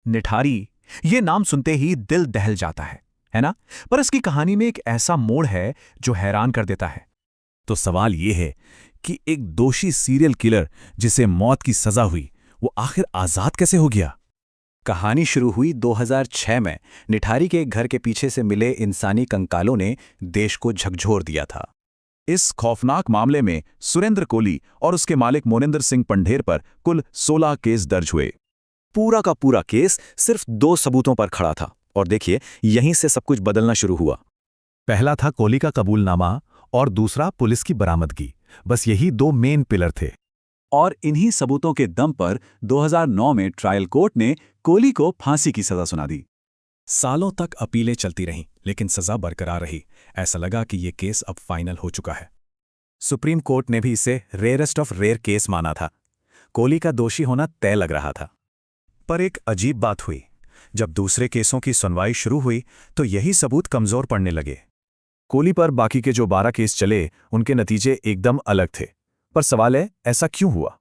निठारी, ये नाम सुनते ही दिल दहल जाता है ना? पर इसकी कहानी में एक ऐसा मोड़ है जो हैरान कर देता है। तो सवाल ये है कि एक दोषी सीरियल किलर जिसे मौत की सजा हुई, वो आखिर आजाद कैसे हो गया? कहानी शुरू हुई 2006 में। निठारी के घर के पीछे से मिले इंसानी कंकालों ने देश को झकझोर दिया था। इस खौफनाक मामले में सुरेंद्र कोली और उसके मालिक मोनिंदर सिंह पंढेर पर कुल 16 केस दर्ज हुए। पूरा का पूरा केस सिर्फ 2 सबूतों पर खड़ा था और देखिए, यहीं से सब कुछ बदलना शुरू हुआ। पहला था कोली का कबूलनामा और दूसरा पुलिस की बरामदगी। बस यही 2 मेन पिलर थे। और इन्हीं सबूतों के दम पर 2009 में ट्रायल कोर्ट ने कोली को फांसी की सजा सुना दी। सालों तक अपीलें चलती रहीं, लेकिन सजा बरकरार रही। ऐसा लगा कि ये केस अब फाइनल हो चुका है। सुप्रीम कोर्ट ने भी इसे रेयरेस्ट ऑफ रेयर केस माना था। कोली का दोषी होना तय लग रहा था। पर एक अजीब बात हुई। जब दूसरे केसों की सुनवाई शुरू हुई तो यही सबूत कमजोर पड़ने लगे। कोली पर बाकी के जो 12 केस चले, उनके नतीजे एकदम अलग थे। पर सवाल है, ऐसा क्यों हुआ?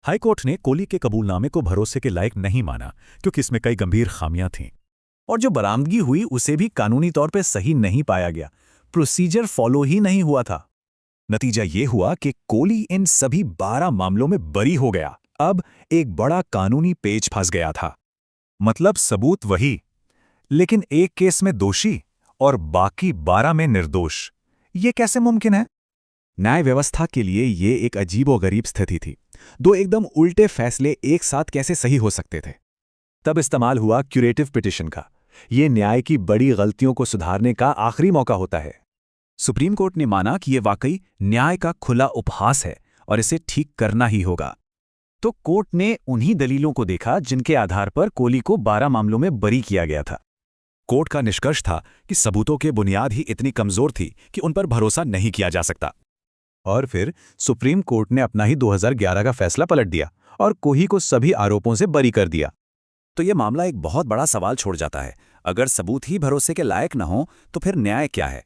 हाईकोर्ट ने कोली के कबूलनामे को भरोसे के लायक नहीं माना, क्योंकि इसमें कई गंभीर खामियां थीं। और जो बरामदगी हुई उसे भी कानूनी तौर पे सही नहीं पाया गया। प्रोसीजर फॉलो ही नहीं हुआ था। नतीजा ये हुआ कि कोली इन सभी 12 मामलों में बरी हो गया। अब एक बड़ा कानूनी पेच फंस गया था। मतलब सबूत वही, लेकिन एक केस में दोषी और बाकी 12 में निर्दोष। ये कैसे मुमकिन है? न्याय व्यवस्था के लिए ये एक अजीबोगरीब स्थिति थी। 2 एकदम उल्टे फैसले एक साथ कैसे सही हो सकते थे? तब इस्तेमाल हुआ क्यूरेटिव पिटिशन का। ये न्याय की बड़ी गलतियों को सुधारने का आखिरी मौका होता है। सुप्रीम कोर्ट ने माना कि ये वाकई न्याय का खुला उपहास है और इसे ठीक करना ही होगा। तो कोर्ट ने उन्हीं दलीलों को देखा जिनके आधार पर कोली को 12 मामलों में बरी किया गया था। कोर्ट का निष्कर्ष था कि सबूतों की बुनियाद ही इतनी कमजोर थी कि उन पर भरोसा नहीं किया जा सकता। और फिर सुप्रीम कोर्ट ने अपना ही 2011 का फैसला पलट दिया और कोही को सभी आरोपों से बरी कर दिया। तो यह मामला एक बहुत बड़ा सवाल छोड़ जाता है। अगर सबूत ही भरोसे के लायक न हो तो फिर न्याय क्या है?